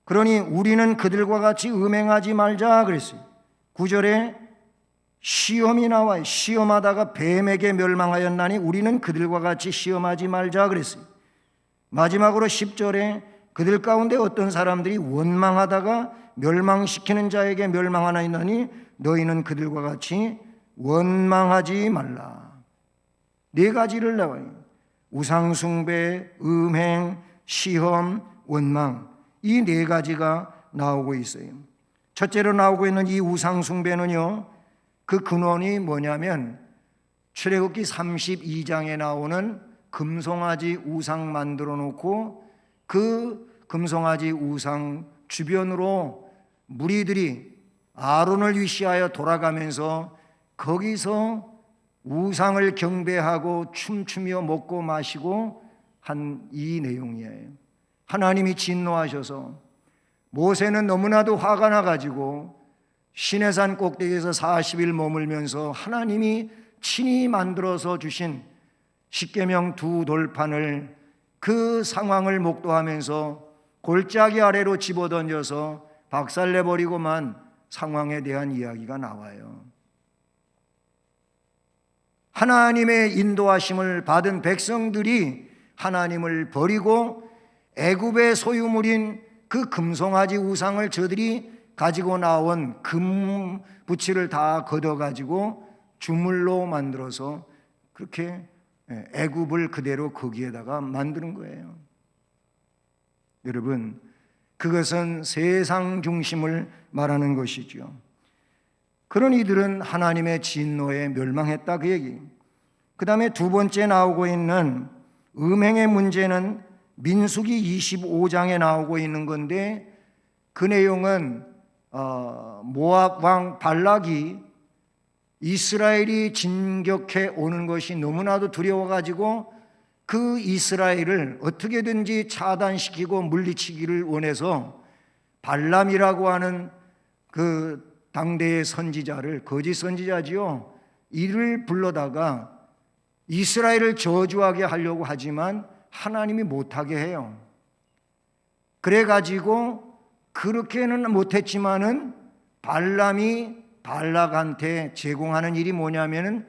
그러니 우리는 그들과 같이 음행하지 말자 그랬어요. 9절에 시험이 나와요. 시험하다가 뱀에게 멸망하였나니 우리는 그들과 같이 시험하지 말자 그랬어요. 마지막으로 10절에 그들 가운데 어떤 사람들이 원망하다가 멸망시키는 자에게 멸망하나니 너희는 그들과 같이 원망하지 말라. 네 가지를 나와요. 우상숭배, 음행, 시험, 원망, 이 네 가지가 나오고 있어요. 첫째로 나오고 있는 이 우상숭배는요, 그 근원이 뭐냐면 출애굽기 32장에 나오는 금송아지 우상 만들어 놓고 그 금송아지 우상 주변으로 무리들이 아론을 위시하여 돌아가면서 거기서 우상을 경배하고 춤추며 먹고 마시고 한 이 내용이에요. 하나님이 진노하셔서 모세는 너무나도 화가 나가지고 시내산 꼭대기에서 40일 머물면서 하나님이 친히 만들어서 주신 십계명 두 돌판을 그 상황을 목도하면서 골짜기 아래로 집어던져서 박살내버리고만 상황에 대한 이야기가 나와요. 하나님의 인도하심을 받은 백성들이 하나님을 버리고 애굽의 소유물인 그 금송아지 우상을 저들이 가지고 나온 금 부치를 다 걷어가지고 주물로 만들어서 그렇게 애굽을 그대로 거기에다가 만드는 거예요. 여러분, 그것은 세상 중심을 말하는 것이죠. 그런 이들은 하나님의 진노에 멸망했다 그 얘기. 그 다음에 두 번째 나오고 있는 음행의 문제는 민수기 25장에 나오고 있는 건데, 그 내용은 모압 왕 발락이 이스라엘이 진격해 오는 것이 너무나도 두려워가지고 그 이스라엘을 어떻게든지 차단시키고 물리치기를 원해서 발람이라고 하는 그 당대의 선지자를, 거짓 선지자지요, 이를 불러다가 이스라엘을 저주하게 하려고 하지만 하나님이 못하게 해요. 그래가지고 그렇게는 못했지만은 발람이 발락한테 제공하는 일이 뭐냐면은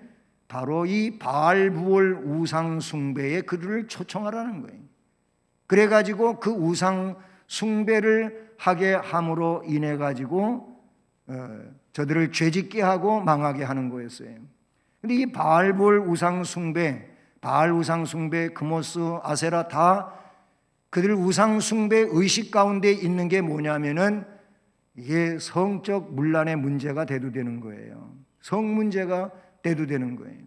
바로 이 바알부올 우상 숭배에 그들을 초청하라는 거예요. 그래가지고 그 우상 숭배를 하게 함으로 인해 가지고 저들을 죄짓게 하고 망하게 하는 거였어요. 근데 이 바알부올 우상 숭배, 바알 우상 숭배, 그모스, 아세라 다 그들 우상 숭배 의식 가운데 있는 게 뭐냐면은 이게 성적 문란의 문제가 대두되는 거예요. 성 문제가 대두되는 거예요.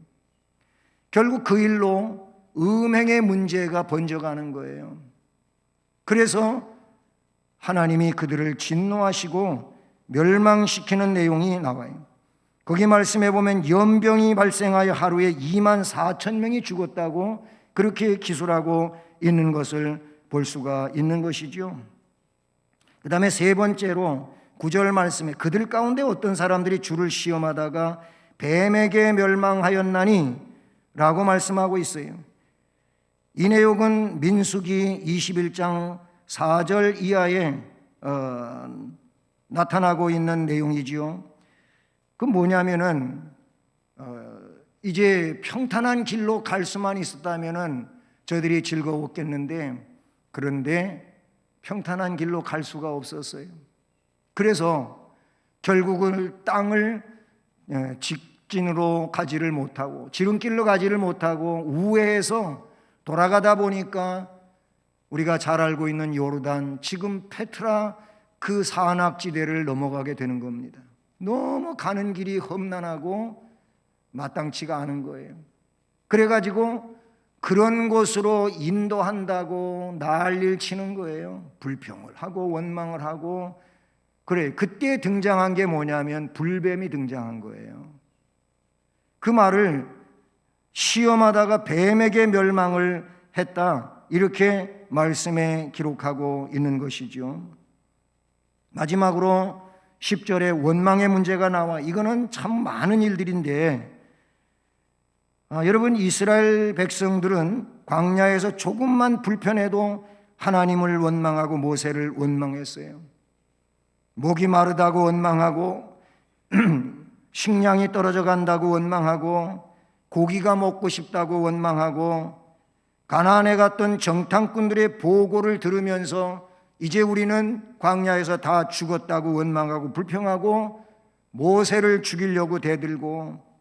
결국 그 일로 음행의 문제가 번져가는 거예요. 그래서 하나님이 그들을 진노하시고 멸망시키는 내용이 나와요. 거기 말씀해 보면 연병이 발생하여 하루에 2만 4천 명이 죽었다고 그렇게 기술하고 있는 것을 볼 수가 있는 것이죠. 그 다음에 세 번째로 9절 말씀에 그들 가운데 어떤 사람들이 주를 시험하다가 뱀에게 멸망하였나니 라고 말씀하고 있어요. 이 내용은 민수기 21장 4절 이하에 나타나고 있는 내용이지요. 그 뭐냐면은 이제 평탄한 길로 갈 수만 있었다면은 저들이 즐거웠겠는데, 그런데 평탄한 길로 갈 수가 없었어요. 그래서 결국은 땅을 직진으로 가지를 못하고 지름길로 가지를 못하고 우회해서 돌아가다 보니까 우리가 잘 알고 있는 요르단, 지금 페트라 그 산악지대를 넘어가게 되는 겁니다. 너무 가는 길이 험난하고 마땅치가 않은 거예요. 그래가지고 그런 곳으로 인도한다고 난리를 치는 거예요. 불평을 하고 원망을 하고. 그래, 그때 등장한 게 뭐냐면 불뱀이 등장한 거예요. 그 말을 시험하다가 뱀에게 멸망을 했다, 이렇게 말씀에 기록하고 있는 것이죠. 마지막으로 10절에 원망의 문제가 나와. 이거는 참 많은 일들인데, 여러분, 이스라엘 백성들은 광야에서 조금만 불편해도 하나님을 원망하고 모세를 원망했어요. 목이 마르다고 원망하고 식량이 떨어져 간다고 원망하고 고기가 먹고 싶다고 원망하고 가나안에 갔던 정탐꾼들의 보고를 들으면서 이제 우리는 광야에서 다 죽었다고 원망하고 불평하고 모세를 죽이려고 대들고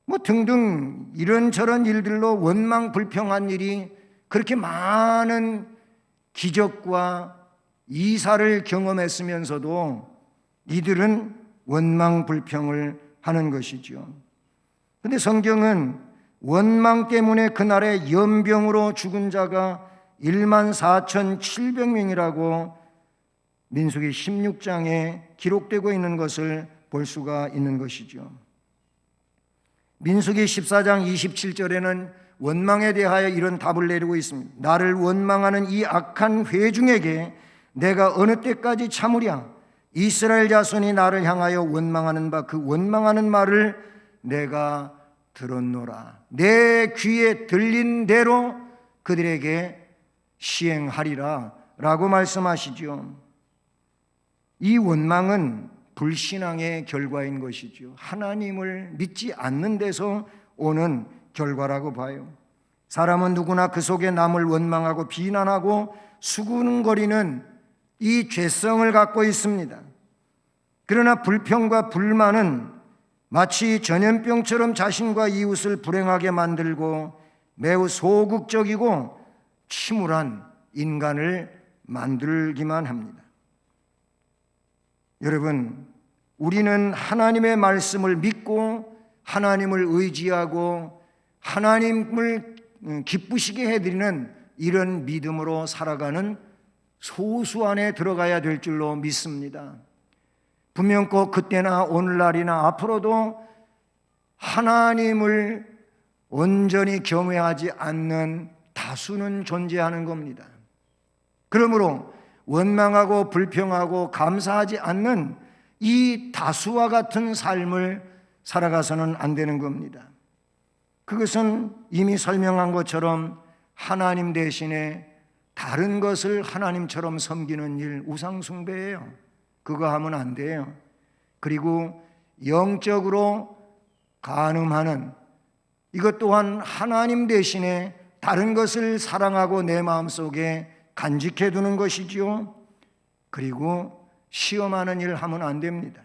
뭐 등등 이런저런 일들로 원망 불평한 일이 그렇게 많은 기적과 이사를 경험했으면서도 이들은 원망 불평을 하는 것이죠. 그런데 성경은 원망 때문에 그날에 연병으로 죽은 자가 14,700명이라고 민수기 16장에 기록되고 있는 것을 볼 수가 있는 것이죠. 민수기 14장 27절에는 원망에 대하여 이런 답을 내리고 있습니다. 나를 원망하는 이 악한 회중에게 내가 어느 때까지 참으랴? 이스라엘 자손이 나를 향하여 원망하는 바 그 원망하는 말을 내가 들었노라. 내 귀에 들린 대로 그들에게 시행하리라 라고 말씀하시죠. 이 원망은 불신앙의 결과인 것이죠. 하나님을 믿지 않는 데서 오는 결과라고 봐요. 사람은 누구나 그 속에 남을 원망하고 비난하고 수군거리는 이 죄성을 갖고 있습니다. 그러나 불평과 불만은 마치 전염병처럼 자신과 이웃을 불행하게 만들고 매우 소극적이고 침울한 인간을 만들기만 합니다. 여러분, 우리는 하나님의 말씀을 믿고 하나님을 의지하고 하나님을 기쁘시게 해드리는 이런 믿음으로 살아가는 소수 안에 들어가야 될 줄로 믿습니다. 분명 꼭 그때나 오늘날이나 앞으로도 하나님을 온전히 경외하지 않는 다수는 존재하는 겁니다. 그러므로 원망하고 불평하고 감사하지 않는 이 다수와 같은 삶을 살아가서는 안 되는 겁니다. 그것은 이미 설명한 것처럼 하나님 대신에 다른 것을 하나님처럼 섬기는 일, 우상숭배예요. 그거 하면 안 돼요. 그리고 영적으로 간음하는, 이것 또한 하나님 대신에 다른 것을 사랑하고 내 마음속에 간직해 두는 것이지요. 그리고 시험하는 일을 하면 안 됩니다.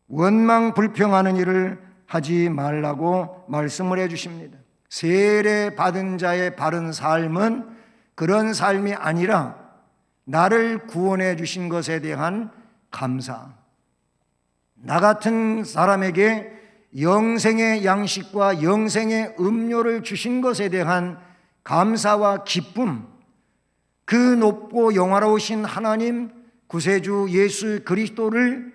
원망 불평하는 일을 하지 말라고 말씀을 해 주십니다. 세례 받은 자의 바른 삶은 그런 삶이 아니라 나를 구원해 주신 것에 대한 감사, 나 같은 사람에게 영생의 양식과 영생의 음료를 주신 것에 대한 감사와 기쁨, 그 높고 영화로우신 하나님 구세주 예수 그리스도를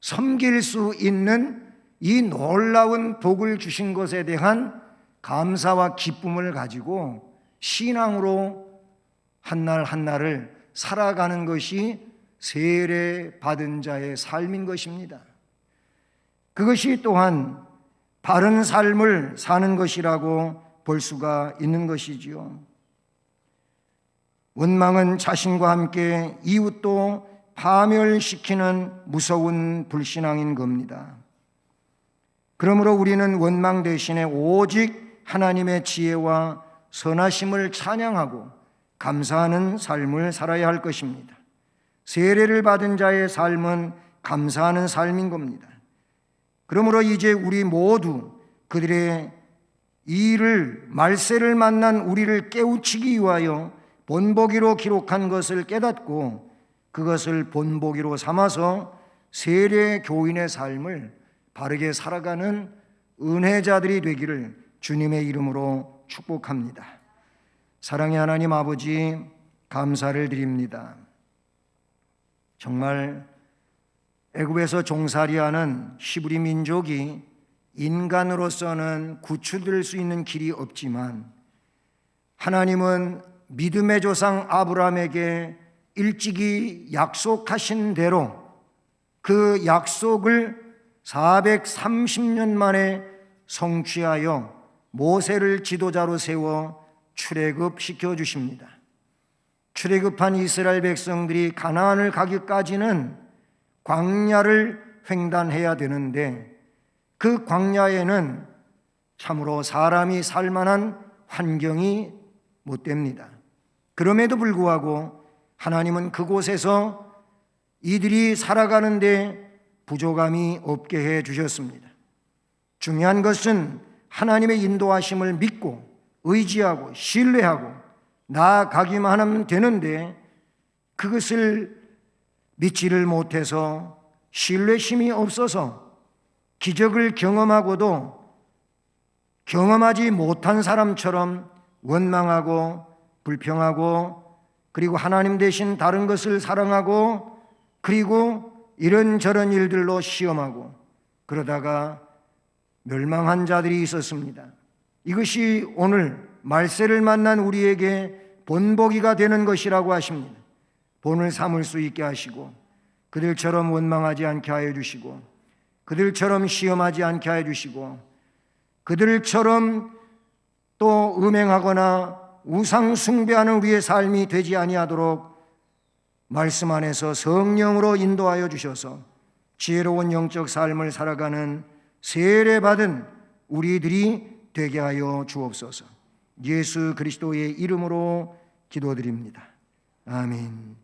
섬길 수 있는 이 놀라운 복을 주신 것에 대한 감사와 기쁨을 가지고 신앙으로 한날 한날을 살아가는 것이 세례 받은 자의 삶인 것입니다. 그것이 또한 바른 삶을 사는 것이라고 볼 수가 있는 것이지요. 원망은 자신과 함께 이웃도 파멸시키는 무서운 불신앙인 겁니다. 그러므로 우리는 원망 대신에 오직 하나님의 지혜와 선하심을 찬양하고 감사하는 삶을 살아야 할 것입니다. 세례를 받은 자의 삶은 감사하는 삶인 겁니다. 그러므로 이제 우리 모두 그들의 이 일을, 말세를 만난 우리를 깨우치기 위하여 본보기로 기록한 것을 깨닫고 그것을 본보기로 삼아서 세례 교인의 삶을 바르게 살아가는 은혜자들이 되기를 주님의 이름으로 축복합니다. 사랑의 하나님 아버지, 감사를 드립니다. 정말 애굽에서 종살이하는 히브리 민족이 인간으로서는 구출될 수 있는 길이 없지만 하나님은 믿음의 조상 아브라함에게 일찍이 약속하신 대로 그 약속을 430년 만에 성취하여 모세를 지도자로 세워 출애굽시켜 주십니다. 출애굽한 이스라엘 백성들이 가나안을 가기까지는 광야를 횡단해야 되는데 그 광야에는 참으로 사람이 살 만한 환경이 못 됩니다. 그럼에도 불구하고 하나님은 그곳에서 이들이 살아가는데 부족함이 없게 해 주셨습니다. 중요한 것은 하나님의 인도하심을 믿고 의지하고 신뢰하고 나아가기만 하면 되는데 그것을 믿지를 못해서 신뢰심이 없어서 기적을 경험하고도 경험하지 못한 사람처럼 원망하고 불평하고 그리고 하나님 대신 다른 것을 사랑하고 그리고 이런저런 일들로 시험하고 그러다가 멸망한 자들이 있었습니다. 이것이 오늘 말세를 만난 우리에게 본보기가 되는 것이라고 하십니다. 본을 삼을 수 있게 하시고 그들처럼 원망하지 않게 하여 주시고 그들처럼 시험하지 않게 하여 주시고 그들처럼 또 음행하거나 우상 숭배하는 우리의 삶이 되지 아니하도록 말씀 안에서 성령으로 인도하여 주셔서 지혜로운 영적 삶을 살아가는 세례받은 우리들이 되게 하여 주옵소서. 예수 그리스도의 이름으로 기도드립니다. 아멘.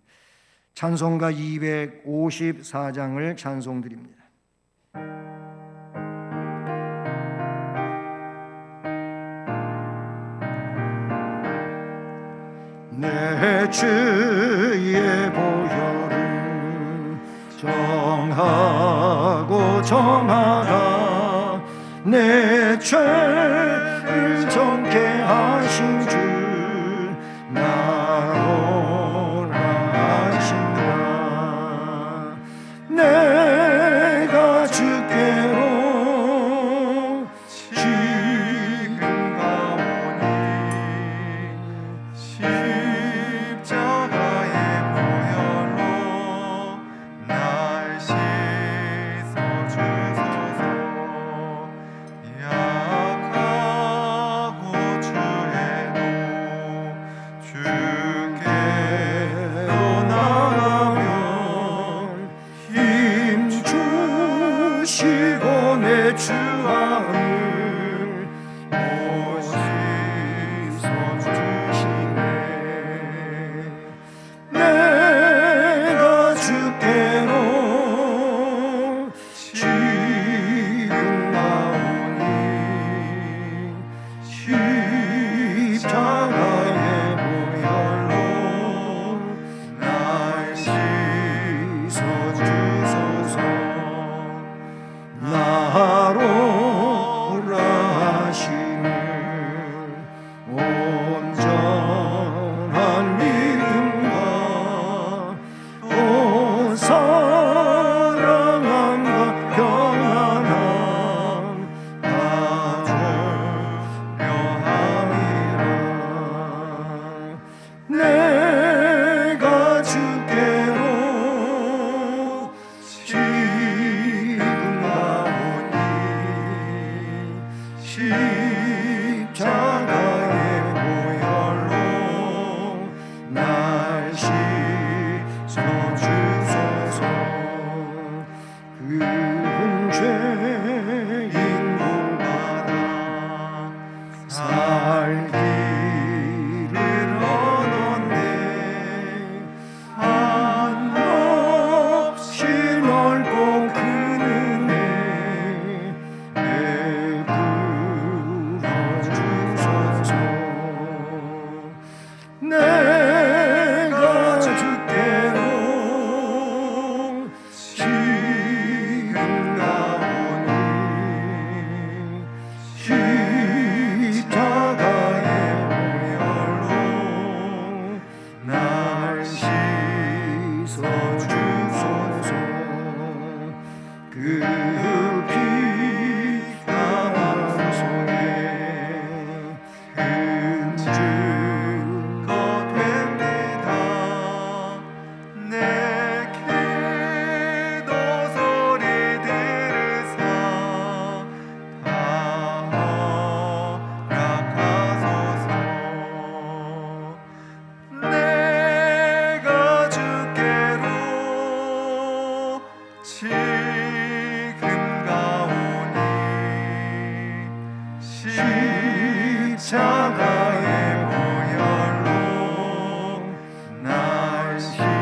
찬송가 254장을 찬송드립니다. 내 주의 보혈을 정하고 정하라 내 죄를 정케 하신 주 나오라 하신다. 내가 주께로 지금 가오니 십자가의 보혈로 날 씻어주소서. 약하고 내가 주께로 지금 가오니 십자가의 보혈로 날 씻어주소서. 그 피가 속에 것 됩니다. 내 기도 소리 들으사 다 허락하소서. 내가 주께로 지금 가오니 십자가의 보혈로 날 씻어주소서.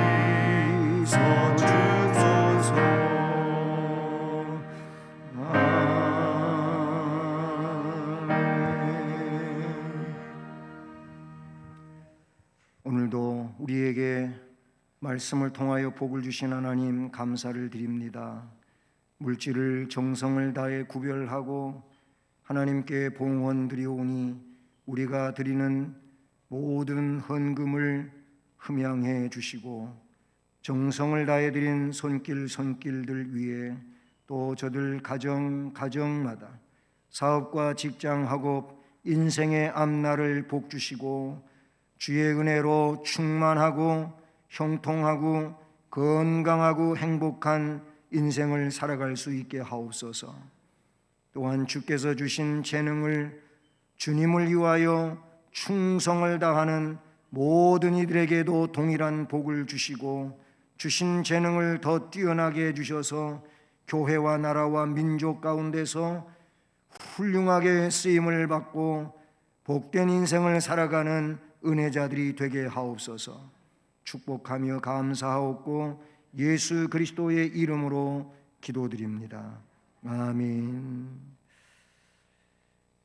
오늘도 우리에게 말씀을 통하여 복을 주신 하나님 감사를 드립니다. 물질을 정성을 다해 구별하고 하나님께 봉헌 드리오니 우리가 드리는 모든 헌금을 흠양해 주시고 정성을 다해 드린 손길들 위에 또 저들 가정마다 사업과 직장 학업 인생의 앞날을 복 주시고 주의 은혜로 충만하고 형통하고 건강하고 행복한 인생을 살아갈 수 있게 하옵소서. 또한 주께서 주신 재능을 주님을 위하여 충성을 다하는 모든 이들에게도 동일한 복을 주시고 주신 재능을 더 뛰어나게 해주셔서 교회와 나라와 민족 가운데서 훌륭하게 쓰임을 받고 복된 인생을 살아가는 은혜자들이 되게 하옵소서. 축복하며 감사하옵고 예수 그리스도의 이름으로 기도드립니다. 아멘.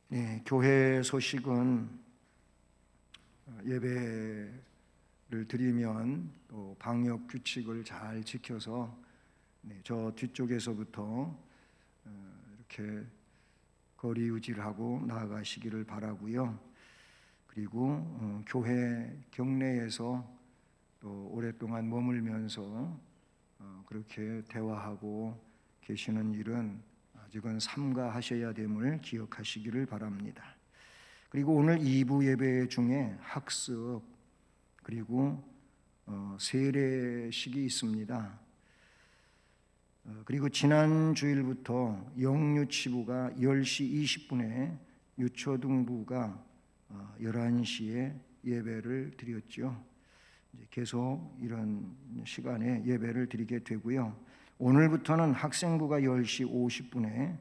네, 교회 소식은 예배를 드리면 또 방역 규칙을 잘 지켜서 저 뒤쪽에서부터 이렇게 거리 유지를 하고 나아가시기를 바라고요. 그리고 교회 경내에서 또 오랫동안 머물면서 그렇게 대화하고 계시는 일은 아직은 삼가하셔야 됨을 기억하시기를 바랍니다. 그리고 오늘 2부 예배 중에 학습 그리고 세례식이 있습니다. 그리고 지난 주일부터 영유치부가 10시 20분에 유초등부가 11시에 예배를 드렸죠. 계속 이런 시간에 예배를 드리게 되고요. 오늘부터는 학생부가 10시 50분에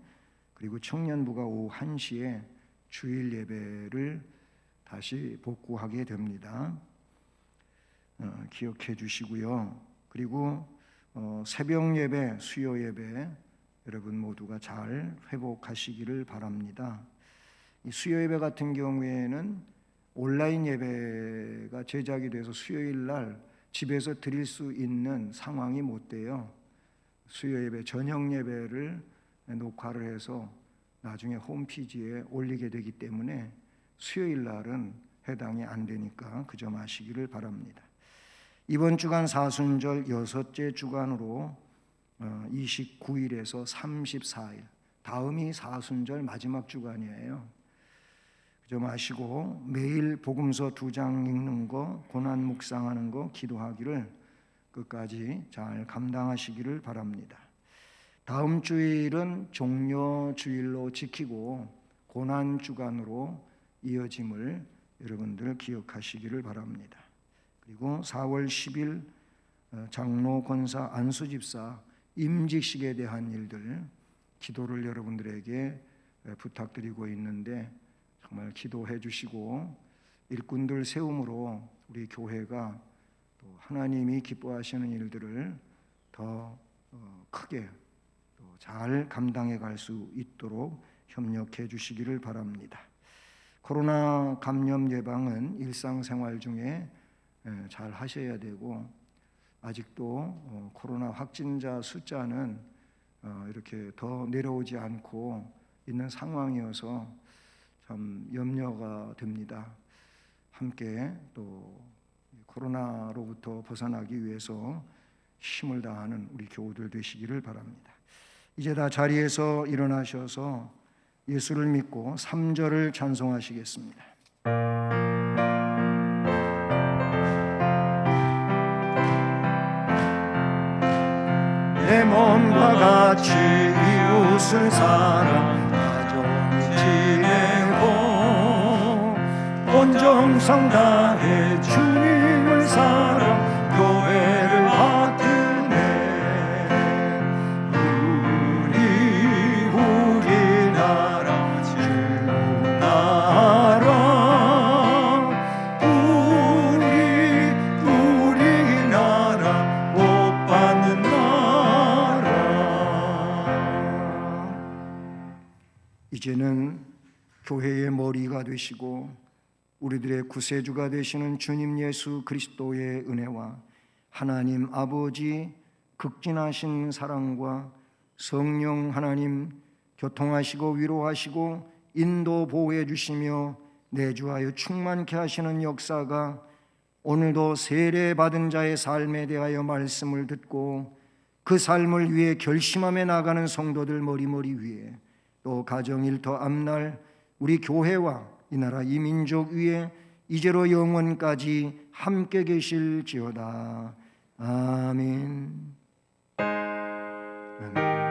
그리고 청년부가 오후 1시에 주일 예배를 다시 복구하게 됩니다. 기억해 주시고요. 그리고 새벽 예배, 수요 예배 여러분 모두가 잘 회복하시기를 바랍니다. 이 수요 예배 같은 경우에는 온라인 예배가 제작이 돼서 수요일 날 집에서 드릴 수 있는 상황이 못 돼요. 수요 예배, 저녁 예배를 녹화를 해서 나중에 홈페이지에 올리게 되기 때문에 수요일 날은 해당이 안 되니까 그 점 아시기를 바랍니다. 이번 주간 사순절 6째 주간으로 29일에서 34일, 다음이 사순절 마지막 주간이에요. 좀 아시고 매일 복음서 2장 읽는 거, 고난 묵상하는 거, 기도하기를 끝까지 잘 감당하시기를 바랍니다. 다음 주일은 종려 주일로 지키고 고난 주간으로 이어짐을 여러분들 기억하시기를 바랍니다. 그리고 4월 10일 장로 권사 안수집사 임직식에 대한 일들 기도를 여러분들에게 부탁드리고 있는데 정말 기도해 주시고 일꾼들 세움으로 우리 교회가 또 하나님이 기뻐하시는 일들을 더 크게 또 잘 감당해 갈 수 있도록 협력해 주시기를 바랍니다. 코로나 감염 예방은 일상생활 중에 잘 하셔야 되고, 아직도 코로나 확진자 숫자는 이렇게 더 내려오지 않고 있는 상황이어서 참 염려가 됩니다. 함께 또 코로나로부터 벗어나기 위해서 힘을 다하는 우리 교우들 되시기를 바랍니다. 이제 다 자리에서 일어나셔서 예수를 믿고 3절을 찬송하시겠습니다. 내 몸과 같이 이웃을 사랑 가정 지내고 온 정성 다해 주님을 사랑 교회를 받드네. 우리나라 즐거운 나라, 우리나라 복 받는 나라. 이제는 교회의 머리가 되시고 우리들의 구세주가 되시는 주님 예수 그리스도의 은혜와 하나님 아버지 극진하신 사랑과 성령 하나님 교통하시고 위로하시고 인도 보호해 주시며 내주하여 충만케 하시는 역사가 오늘도 세례받은 자의 삶에 대하여 말씀을 듣고 그 삶을 위해 결심하며 나가는 성도들 머리머리 위에, 또 가정 일터 앞날 우리 교회와 이 나라 이 민족 위에 이제로 영원까지 함께 계실지어다. 아멘. 아멘.